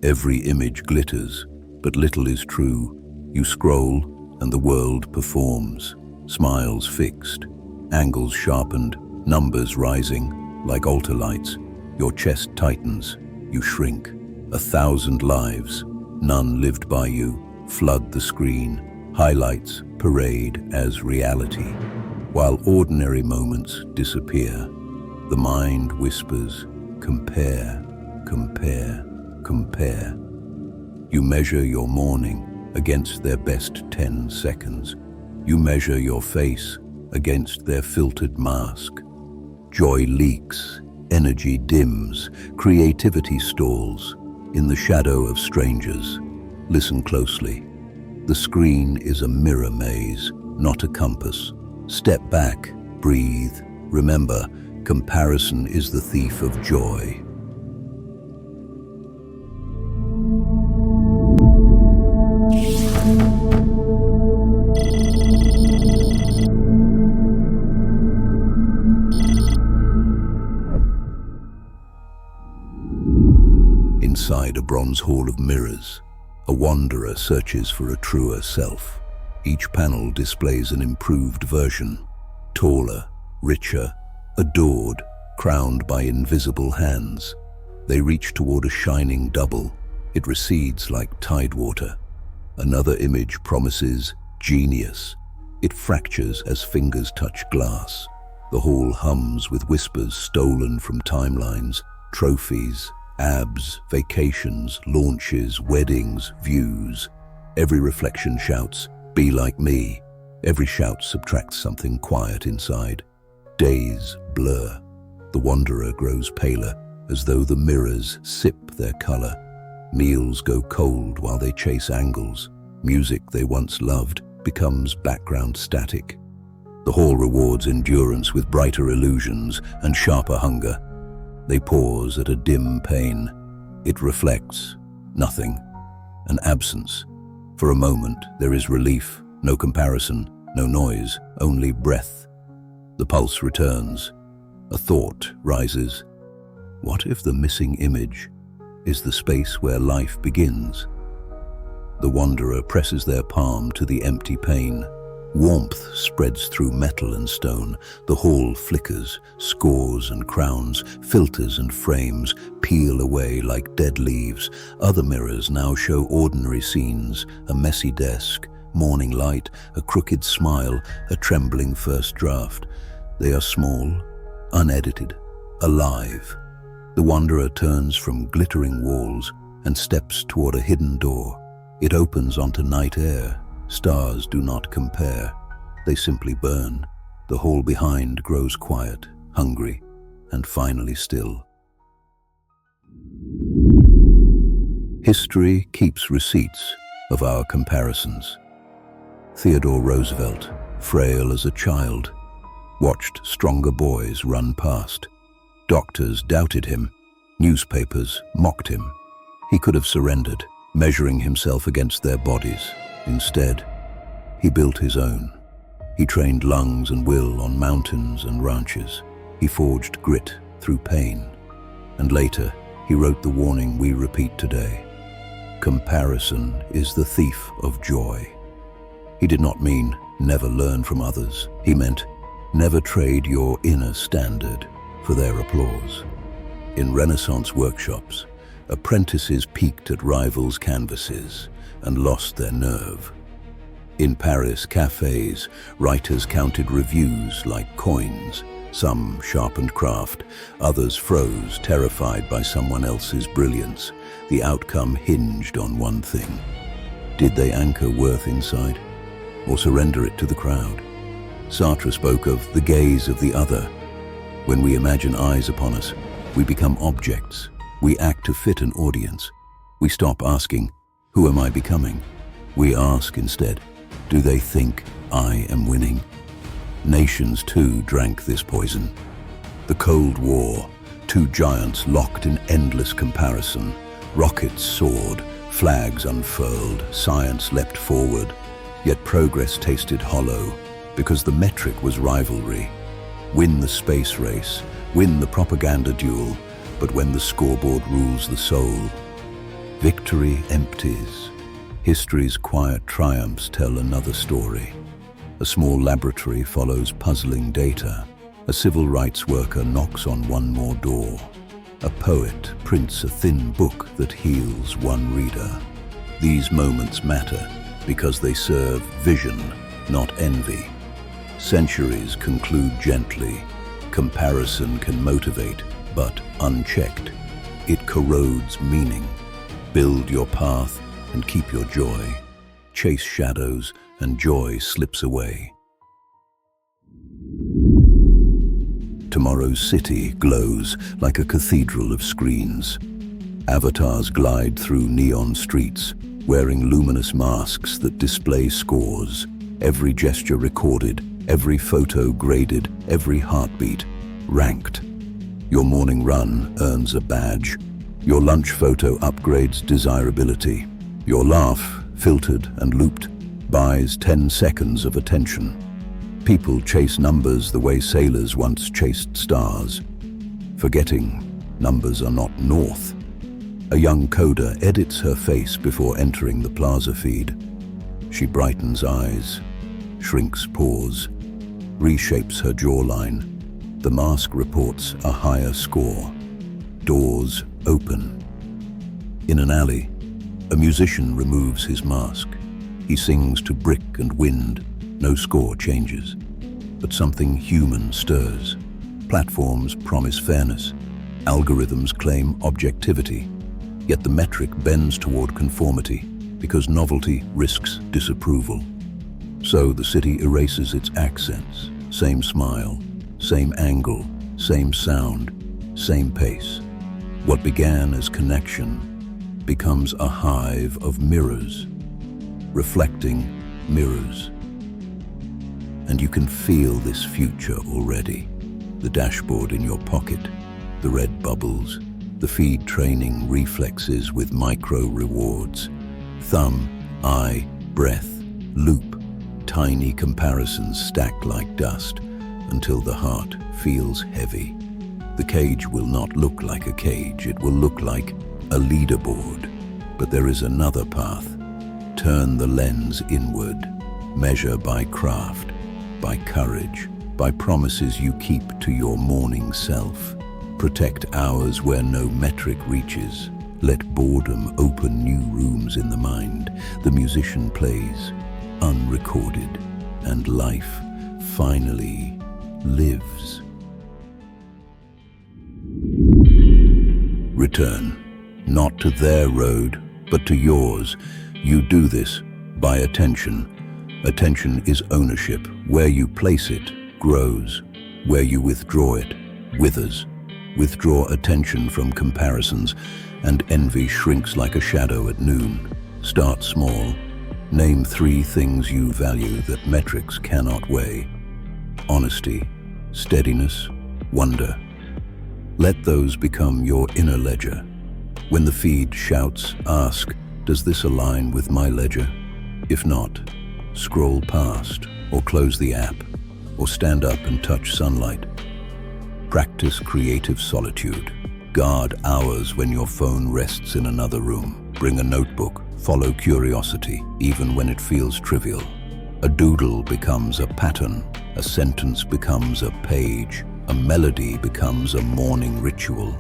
Every image glitters, but little is true. You scroll, and the world performs. Smiles fixed, angles sharpened, numbers rising, like altar lights. Your chest tightens, you shrink. 1,000 lives, none lived by you, flood the screen. Highlights parade as reality. While ordinary moments disappear, the mind whispers, compare, compare, compare. You measure your morning against their best 10 seconds. You measure your face against their filtered mask. Joy leaks, energy dims, creativity stalls. In the shadow of strangers, listen closely. The screen is a mirror maze, not a compass. Step back, breathe. Remember, comparison is the thief of joy. Inside a bronze hall of mirrors, a wanderer searches for a truer self. Each panel displays an improved version, taller, richer, adored, crowned by invisible hands. They reach toward a shining double. It recedes like tidewater. Another image promises genius. It fractures as fingers touch glass. The hall hums with whispers stolen from timelines, trophies, abs, vacations, launches, weddings, views. Every reflection shouts, "Be like me." Every shout subtracts something quiet inside. Days blur. The wanderer grows paler, as though the mirrors sip their color. Meals go cold while they chase angles. Music they once loved becomes background static. The hall rewards endurance with brighter illusions and sharper hunger. They pause at a dim pane. It reflects nothing, an absence. For a moment, there is relief, no comparison, no noise, only breath. The pulse returns. A thought rises. What if the missing image is the space where life begins? The wanderer presses their palm to the empty pane. Warmth spreads through metal and stone. The hall flickers, scores and crowns, filters and frames peel away like dead leaves. Other mirrors now show ordinary scenes, a messy desk, morning light, a crooked smile, a trembling first draft. They are small, unedited, alive. The wanderer turns from glittering walls and steps toward a hidden door. It opens onto night air. Stars do not compare. They simply burn. The hall behind grows quiet, hungry, and finally still. History keeps receipts of our comparisons. Theodore Roosevelt, frail as a child, watched stronger boys run past. Doctors doubted him. Newspapers mocked him. He could have surrendered, measuring himself against their bodies. Instead, he built his own. He trained lungs and will on mountains and ranches. He forged grit through pain. And later, he wrote the warning we repeat today. Comparison is the thief of joy. He did not mean never learn from others. He meant never trade your inner standard for their applause. In Renaissance workshops, apprentices peeked at rivals' canvases and lost their nerve. In Paris cafes, writers counted reviews like coins. Some sharpened craft, others froze, terrified by someone else's brilliance. The outcome hinged on one thing. Did they anchor worth inside, or surrender it to the crowd? Sartre spoke of the gaze of the other. When we imagine eyes upon us, we become objects. We act to fit an audience. We stop asking, "Who am I becoming?" We ask instead, "Do they think I am winning?" Nations too drank this poison. The Cold War, two giants locked in endless comparison. Rockets soared, flags unfurled, science leapt forward. Yet progress tasted hollow, because the metric was rivalry. Win the space race, win the propaganda duel, but when the scoreboard rules the soul, Victory empties. History's quiet triumphs tell another story. A small laboratory follows puzzling data. A civil rights worker knocks on one more door. A poet prints a thin book that heals one reader. These moments matter because they serve vision, not envy. Centuries conclude gently. Comparison can motivate, but unchecked, it corrodes meaning. Build your path and keep your joy. Chase shadows and joy slips away. Tomorrow's city glows like a cathedral of screens. Avatars glide through neon streets, wearing luminous masks that display scores. Every gesture recorded, every photo graded, every heartbeat ranked. Your morning run earns a badge. Your lunch photo upgrades desirability. Your laugh, filtered and looped, buys 10 seconds of attention. People chase numbers the way sailors once chased stars, forgetting numbers are not north. A young coder edits her face before entering the plaza feed. She brightens eyes, shrinks pores, reshapes her jawline. The mask reports a higher score. Doors open. In an alley, a musician removes his mask. He sings to brick and wind. No score changes, but something human stirs. Platforms promise fairness. Algorithms claim objectivity. Yet the metric bends toward conformity because novelty risks disapproval. So the city erases its accents. Same smile, same angle, same sound, same pace. What began as connection becomes a hive of mirrors, reflecting mirrors. And you can feel this future already. The dashboard in your pocket, the red bubbles, the feed training reflexes with micro rewards. Thumb, eye, breath, loop, tiny comparisons stack like dust until the heart feels heavy. The cage will not look like a cage, it will look like a leaderboard. But there is another path. Turn the lens inward, measure by craft, by courage, by promises you keep to your morning self. Protect hours where no metric reaches. Let boredom open new rooms in the mind. The musician plays, unrecorded, and life finally lives. Return, not to their road, but to yours. You do this by attention. Attention is ownership. Where you place it, grows. Where you withdraw it, withers. Withdraw attention from comparisons, and envy shrinks like a shadow at noon. Start small. Name 3 things you value that metrics cannot weigh. Honesty, steadiness, wonder. Let those become your inner ledger. When the feed shouts, ask, does this align with my ledger? If not, scroll past, or close the app, or stand up and touch sunlight. Practice creative solitude. Guard hours when your phone rests in another room. Bring a notebook. Follow curiosity, even when it feels trivial. A doodle becomes a pattern. A sentence becomes a page. A melody becomes a morning ritual.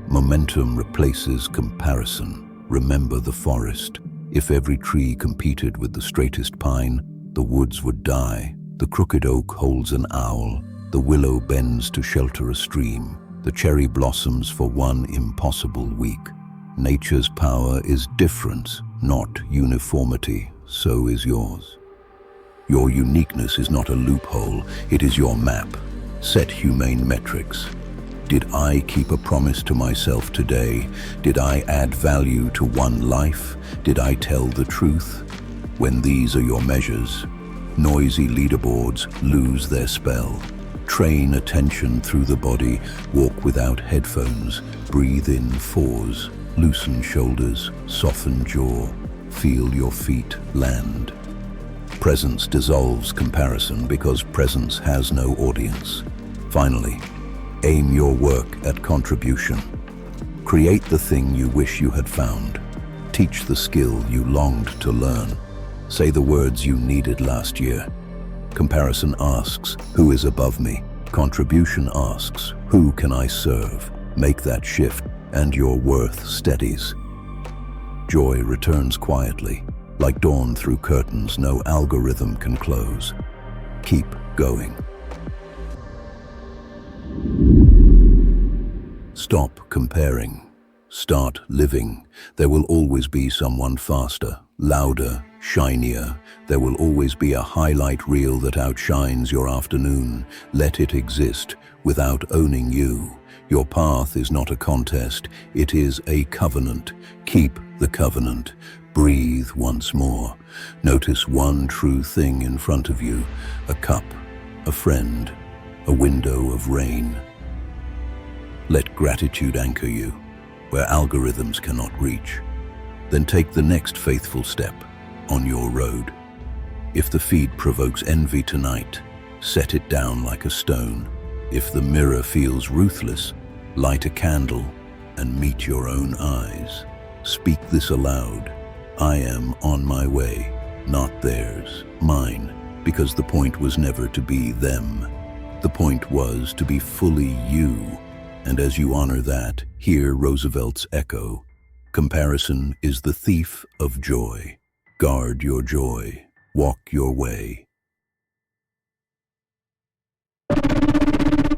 Momentum replaces comparison. Remember the forest. If every tree competed with the straightest pine, the woods would die. The crooked oak holds an owl. The willow bends to shelter a stream. The cherry blossoms for one impossible week. Nature's power is difference, not uniformity. So is yours. Your uniqueness is not a loophole, it is your map. Set humane metrics. Did I keep a promise to myself today? Did I add value to one life? Did I tell the truth? When these are your measures, noisy leaderboards lose their spell. Train attention through the body, walk without headphones, breathe in 4s, loosen shoulders, soften jaw, feel your feet land. Presence dissolves comparison because presence has no audience. Finally, aim your work at contribution. Create the thing you wish you had found. Teach the skill you longed to learn. Say the words you needed last year. Comparison asks, who is above me? Contribution asks, who can I serve? Make that shift, and your worth steadies. Joy returns quietly, like dawn through curtains no algorithm can close. Keep going. Stop comparing. Start living. There will always be someone faster, louder, shinier. There will always be a highlight reel that outshines your afternoon. Let it exist without owning you. Your path is not a contest, it is a covenant. Keep the covenant. Breathe once more. Notice one true thing in front of you: a cup, a friend, a window of rain. Let gratitude anchor you where algorithms cannot reach. Then take the next faithful step on your road. If the feed provokes envy tonight, set it down like a stone. If the mirror feels ruthless, light a candle and meet your own eyes. Speak this aloud: I am on my way, not theirs, mine, because the point was never to be them. The point was to be fully you. And as you honor that, hear Roosevelt's echo: comparison is the thief of joy. Guard your joy. Walk your way.